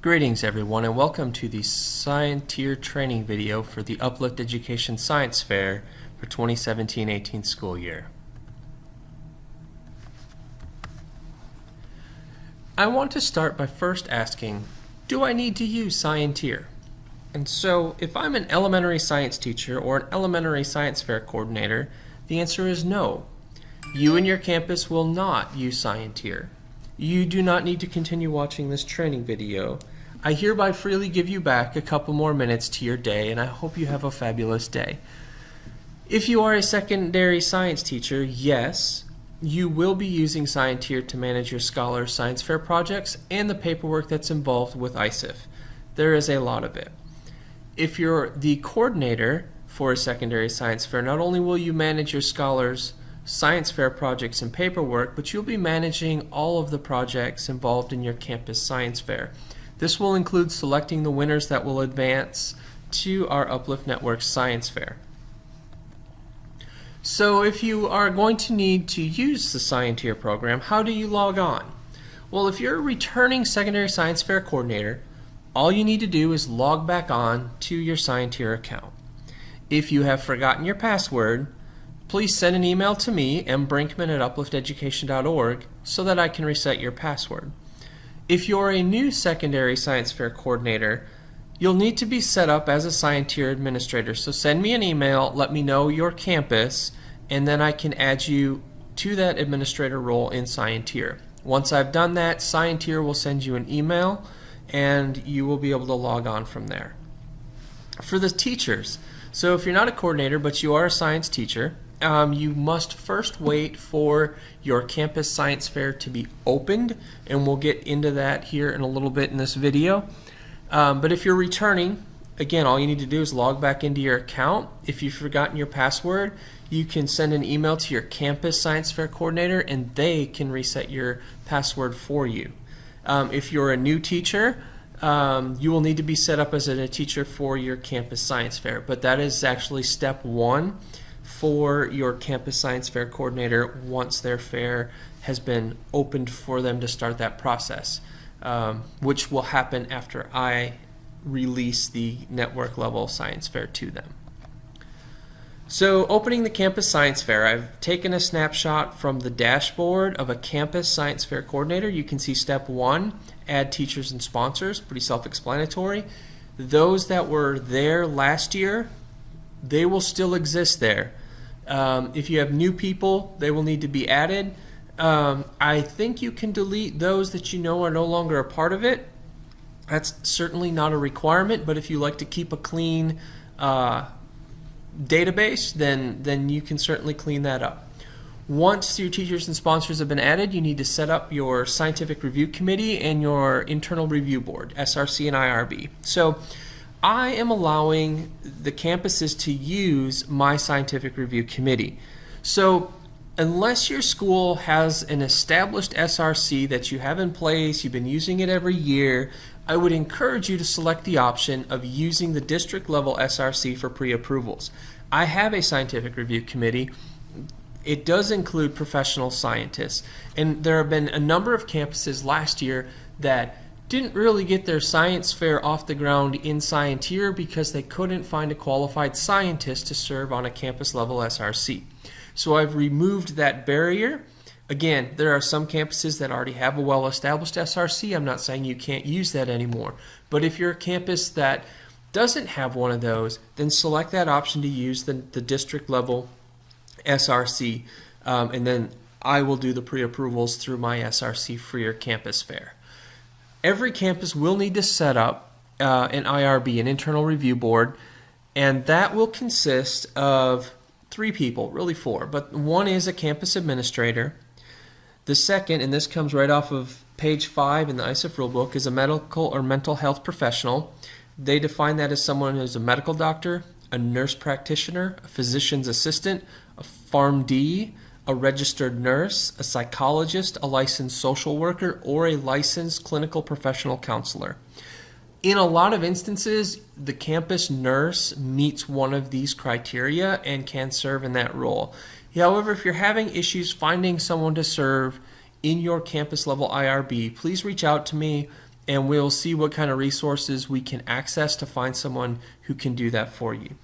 Greetings everyone and welcome to the Scienteer training video for the Uplift Education Science Fair for 2017-18 school year. I want to start by first asking, do I need to use Scienteer? And so if I'm an elementary science teacher or an elementary science fair coordinator, the answer is no. You and your campus will not use Scienteer. You do not need to continue watching this training video. I hereby freely give you back a couple more minutes to your day, and I hope you have a fabulous day. If you are a secondary science teacher, yes, you will be using Scienteer to manage your Scholar Science Fair projects and the paperwork that's involved with ISIF. There is a lot of it. If you're the coordinator for a secondary science fair, not only will you manage your Scholars Science Fair projects and paperwork, but you'll be managing all of the projects involved in your campus science fair. This will include selecting the winners that will advance to our Uplift Network Science Fair. So if you are going to need to use the Scienteer program, how do you log on? Well, if you're a returning secondary science fair coordinator, all you need to do is log back on to your Scienteer account. If you have forgotten your password, please send an email to me, mbrinkman@uplifteducation.org, so that I can reset your password. If you're a new secondary science fair coordinator, you'll need to be set up as a Scienteer administrator. So send me an email, let me know your campus, and then I can add you to that administrator role in Scienteer. Once I've done that, Scienteer will send you an email, and you will be able to log on from there. For the teachers, so if you're not a coordinator but you are a science teacher, you must first wait for your campus science fair to be opened, and we'll get into that here in a little bit in this video. But if you're returning, again, all you need to do is log back into your account. If you've forgotten your password, you can send an email to your campus science fair coordinator and they can reset your password for you. If you're a new teacher, you will need to be set up as a teacher for your campus science fair, but that is actually step one for your campus science fair coordinator once their fair has been opened for them to start that process, which will happen after I release the network level science fair to them. So opening the campus science fair, I've taken a snapshot from the dashboard of a campus science fair coordinator. You can see step one, add teachers and sponsors, pretty self-explanatory. Those that were there last year, they will still exist there. If you have new people, they will need to be added. I think you can delete those that you know are no longer a part of it. That's certainly not a requirement, but if you like to keep a clean database, then you can certainly clean that up. Once your teachers and sponsors have been added, you need to set up your scientific review committee and your internal review board, SRC and IRB. So I am allowing the campuses to use my scientific review committee. So unless your school has an established SRC that you have in place, you've been using it every year, I would encourage you to select the option of using the district level SRC for pre-approvals. I have a scientific review committee. It does include professional scientists, and there have been a number of campuses last year that didn't really get their science fair off the ground in Scienteer because they couldn't find a qualified scientist to serve on a campus level SRC. So I've removed that barrier. Again, there are some campuses that already have a well-established SRC. I'm not saying you can't use that anymore. But if you're a campus that doesn't have one of those, then select that option to use the district level SRC, and then I will do the pre-approvals through my SRC for your campus fair. Every campus will need to set up an IRB, an internal review board, and that will consist of three people, really four, but one is a campus administrator. The second, and this comes right off of page 5 in the ISIF rulebook, is a medical or mental health professional. They define that as someone who's a medical doctor, a nurse practitioner, a physician's assistant, a PharmD, a registered nurse, a psychologist, a licensed social worker, or a licensed clinical professional counselor. In a lot of instances, the campus nurse meets one of these criteria and can serve in that role. However, if you're having issues finding someone to serve in your campus level IRB, please reach out to me and we'll see what kind of resources we can access to find someone who can do that for you.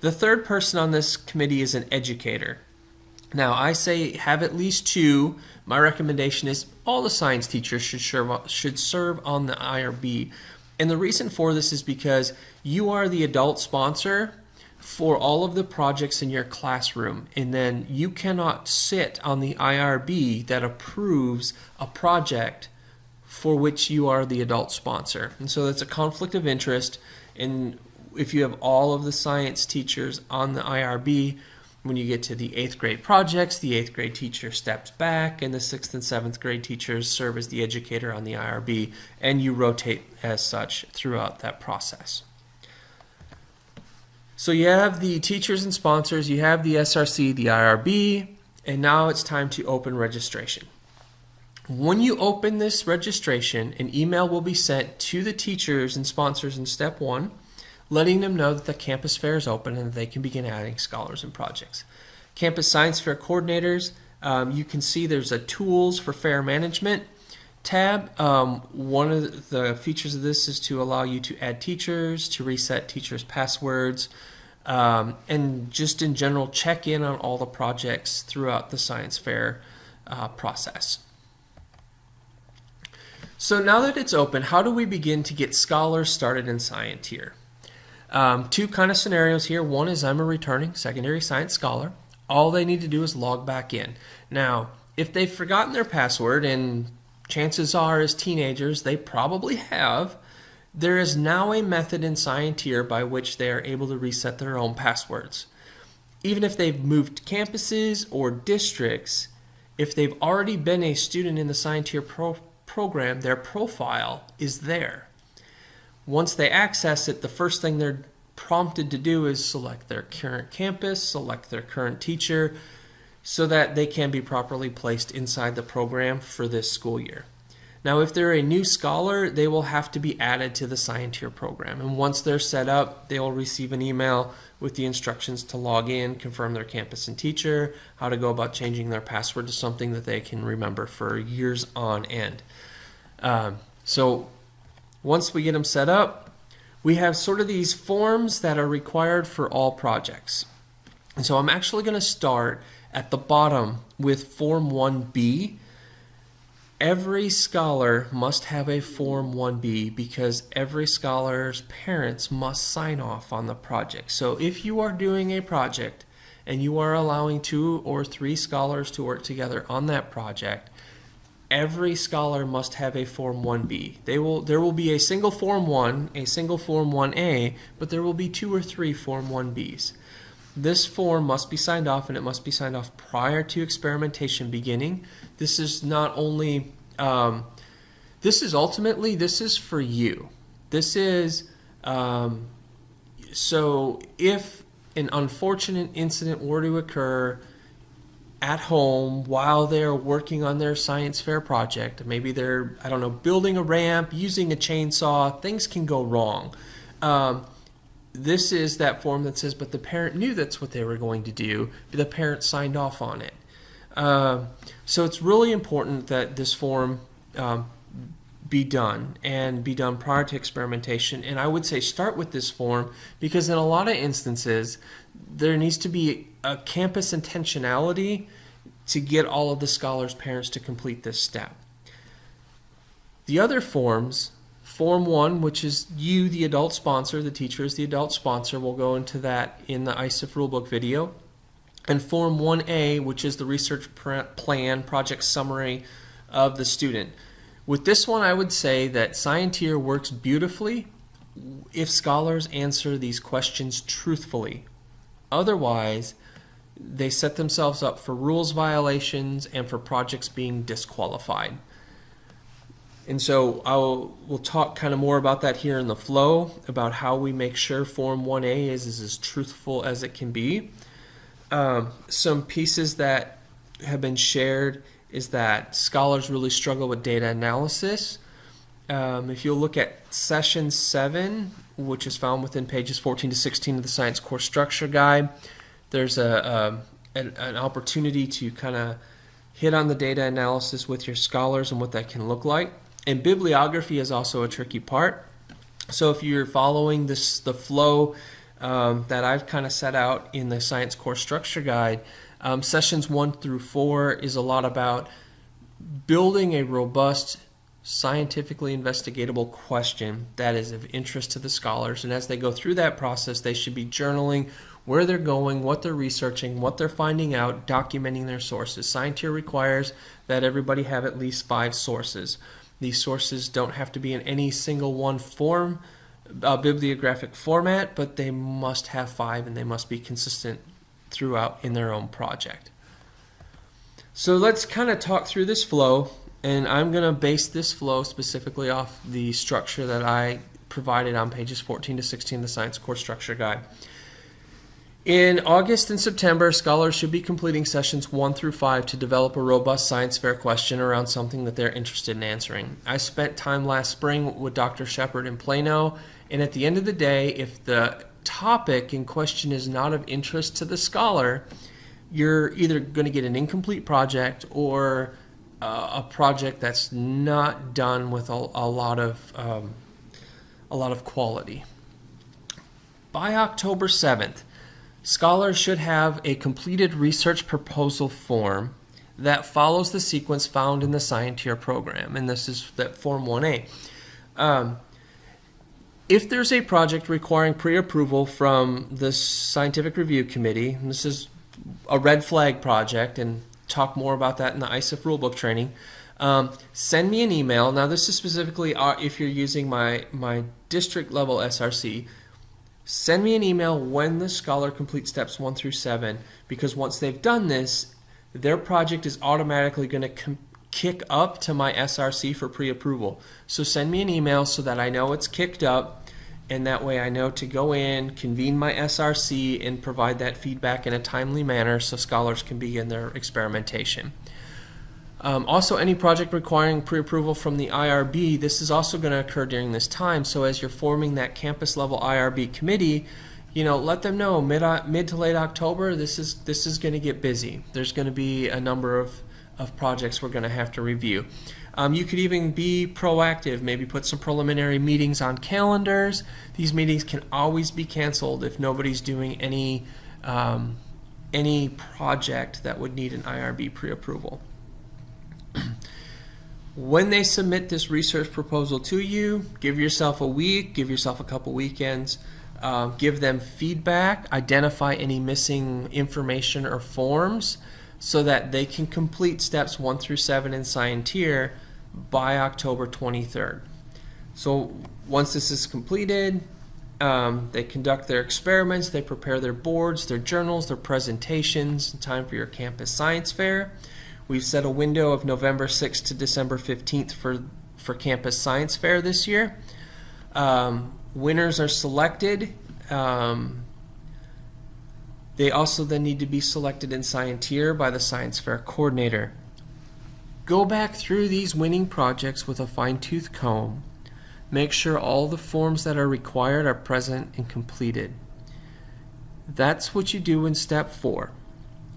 The third person on this committee is an educator. Now, I say have at least two. My recommendation is all the science teachers should serve on the IRB. And the reason for this is because you are the adult sponsor for all of the projects in your classroom, and then you cannot sit on the IRB that approves a project for which you are the adult sponsor. And so that's a conflict of interest. And if you have all of the science teachers on the IRB, when you get to the 8th grade projects, the 8th grade teacher steps back, and the 6th and 7th grade teachers serve as the educator on the IRB, and you rotate as such throughout that process. So you have the teachers and sponsors, you have the SRC, the IRB, and now it's time to open registration. When you open this registration, an email will be sent to the teachers and sponsors in step 1, letting them know that the campus fair is open and that they can begin adding scholars and projects. Campus Science Fair coordinators, you can see there's a Tools for Fair Management tab. One of the features of this is to allow you to add teachers, to reset teachers' passwords, and just in general check in on all the projects throughout the science fair process. So now that it's open, how do we begin to get scholars started in Scienteer? Two kind of scenarios here. One is I'm a returning secondary science scholar. All they need to do is log back in. Now, if they've forgotten their password, and chances are as teenagers they probably have, there is now a method in Scienteer by which they are able to reset their own passwords. Even if they've moved campuses or districts, if they've already been a student in the Scienteer program, their profile is there. Once they access it, the first thing they're prompted to do is select their current campus, select their current teacher, so that they can be properly placed inside the program for this school year. Now, if they're a new scholar, they will have to be added to the Scienteer program. And once they're set up, they will receive an email with the instructions to log in, confirm their campus and teacher, how to go about changing their password to something that they can remember for years on end. So once we get them set up, we have sort of these forms that are required for all projects. And so I'm actually going to start at the bottom with Form 1B. Every scholar must have a Form 1B because every scholar's parents must sign off on the project. So if you are doing a project and you are allowing 2 or 3 scholars to work together on that project, every scholar must have a Form 1B. There will be a single Form 1, a single Form 1A, but there will be 2 or 3 Form 1Bs. This form must be signed off, and it must be signed off prior to experimentation beginning. This is not only, this is for you. This is, so if an unfortunate incident were to occur at home while they're working on their science fair project, maybe they're, I don't know, building a ramp, using a chainsaw, things can go wrong. This is that form that says, but the parent knew that's what they were going to do, but the parent signed off on it. So it's really important that this form be done, and be done prior to experimentation. And I would say start with this form because in a lot of instances, there needs to be a campus intentionality to get all of the scholars' parents to complete this step. The other forms, Form 1, which is you, the adult sponsor, the teacher is the adult sponsor. We'll go into that in the ISIF rulebook video. And Form 1A, which is the research plan, project summary of the student. With this one, I would say that Scienteer works beautifully if scholars answer these questions truthfully. Otherwise, they set themselves up for rules violations and for projects being disqualified. And so we'll talk kind of more about that here in the flow, about how we make sure Form 1A is as truthful as it can be. Some pieces that have been shared is that scholars really struggle with data analysis. If you look at Session 7, which is found within pages 14 to 16 of the Science Course Structure Guide, there's an opportunity to kind of hit on the data analysis with your scholars and what that can look like. And bibliography is also a tricky part. So if you're following the flow that I've kind of set out in the Science Course Structure Guide, sessions 1 through 4 is a lot about building a robust, scientifically investigatable question that is of interest to the scholars. And as they go through that process, they should be journaling where they're going, what they're researching, what they're finding out, documenting their sources. Scienteer requires that everybody have at least 5 sources. These sources don't have to be in any single one form, bibliographic format, but they must have 5 and they must be consistent throughout in their own project. So let's kind of talk through this flow, and I'm going to base this flow specifically off the structure that I provided on pages 14 to 16 of the Science Course Structure Guide. In August and September, scholars should be completing sessions 1 through 5 to develop a robust science fair question around something that they're interested in answering. I spent time last spring with Dr. Shepard in Plano, and at the end of the day, if the topic in question is not of interest to the scholar, you're either going to get an incomplete project or a project that's not done with a lot of quality. By October 7th, scholars should have a completed research proposal form that follows the sequence found in the Scienteer program, and this is that Form 1A. If there's a project requiring pre-approval from the Scientific Review Committee, and this is a red flag project, and talk more about that in the ISIF rulebook training, send me an email. Now this is specifically if you're using my district level SRC. Send me an email when the scholar completes steps 1 through 7, because once they've done this, their project is automatically going to kick up to my SRC for pre-approval. So send me an email so that I know it's kicked up, and that way I know to go in, convene my SRC, and provide that feedback in a timely manner so scholars can begin their experimentation. Also, any project requiring pre-approval from the IRB, this is also going to occur during this time. So as you're forming that campus level IRB committee, let them know mid to late October, this is going to get busy. There's going to be a number of projects we're going to have to review. You could even be proactive, maybe put some preliminary meetings on calendars. These meetings can always be canceled if nobody's doing any project that would need an IRB pre-approval. When they submit this research proposal to you, give yourself a week, give yourself a couple weekends, give them feedback, identify any missing information or forms so that they can complete steps 1 through 7 in Scienteer by October 23rd. So once this is completed, they conduct their experiments, they prepare their boards, their journals, their presentations in time for your campus science fair. We've set a window of November 6th to December 15th for Campus Science Fair this year. Winners are selected. They also then need to be selected in Scienteer by the Science Fair coordinator. Go back through these winning projects with a fine-tooth comb. Make sure all the forms that are required are present and completed. That's what you do in step 4.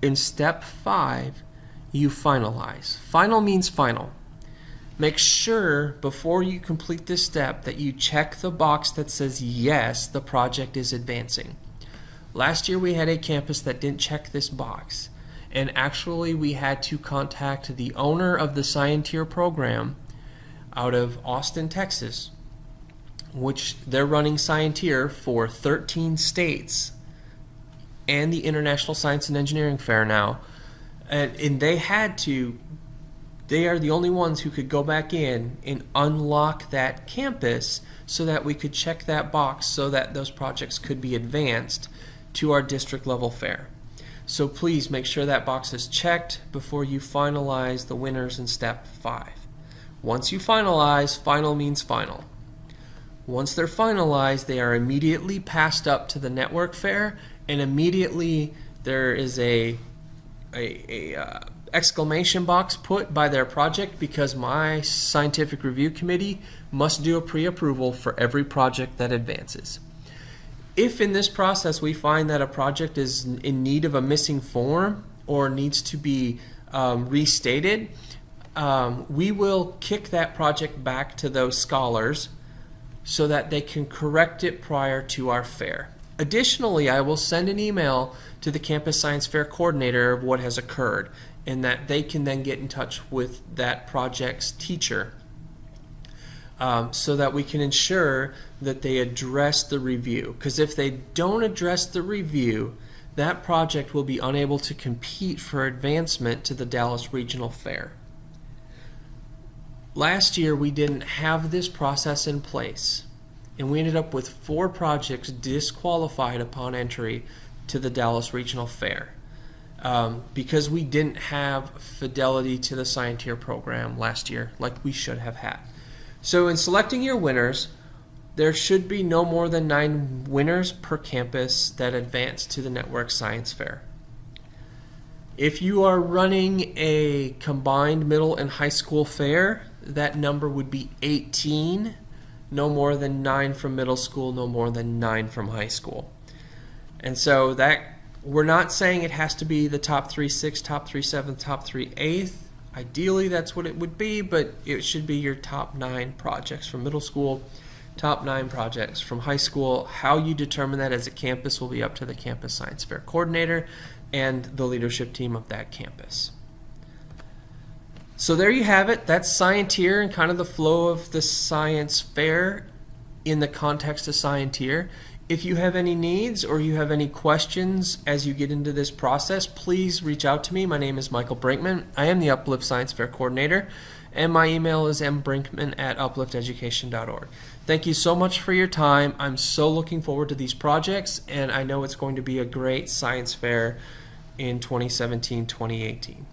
In step 5, you finalize. Final means final. Make sure before you complete this step that you check the box that says yes, the project is advancing. Last year we had a campus that didn't check this box, and actually we had to contact the owner of the Scienteer program out of Austin, Texas, which they're running Scienteer for 13 states and the International Science and Engineering Fair now. And they are the only ones who could go back in and unlock that campus so that we could check that box so that those projects could be advanced to our district level fair. So please make sure that box is checked before you finalize the winners in step 5. Once you finalize, final means final. Once they're finalized, they are immediately passed up to the network fair, and immediately there is a exclamation box put by their project, because my scientific review committee must do a pre-approval for every project that advances. If in this process we find that a project is in need of a missing form or needs to be restated, we will kick that project back to those scholars so that they can correct it prior to our fair. Additionally, I will send an email to the Campus Science Fair coordinator of what has occurred, and that they can then get in touch with that project's teacher so that we can ensure that they address the review. Because if they don't address the review, that project will be unable to compete for advancement to the Dallas Regional Fair. Last year we didn't have this process in place, and we ended up with 4 projects disqualified upon entry to the Dallas Regional Fair because we didn't have fidelity to the Scienteer program last year like we should have had. So in selecting your winners, there should be no more than 9 winners per campus that advance to the Network Science Fair. If you are running a combined middle and high school fair, that number would be 18, no more than 9 from middle school, no more than 9 from high school. And so that we're not saying it has to be the top 3 6th, top 3 7th, top 3 8th. Ideally that's what it would be, but it should be your top 9 projects from middle school, top 9 projects from high school. How you determine that as a campus will be up to the Campus Science Fair coordinator and the leadership team of that campus. So there you have it. That's Scienteer and kind of the flow of the science fair in the context of Scienteer. If you have any needs or you have any questions as you get into this process, please reach out to me. My name is Michael Brinkman. I am the Uplift Science Fair coordinator, and my email is mbrinkman@uplifteducation.org. Thank you so much for your time. I'm so looking forward to these projects, and I know it's going to be a great science fair in 2017-2018.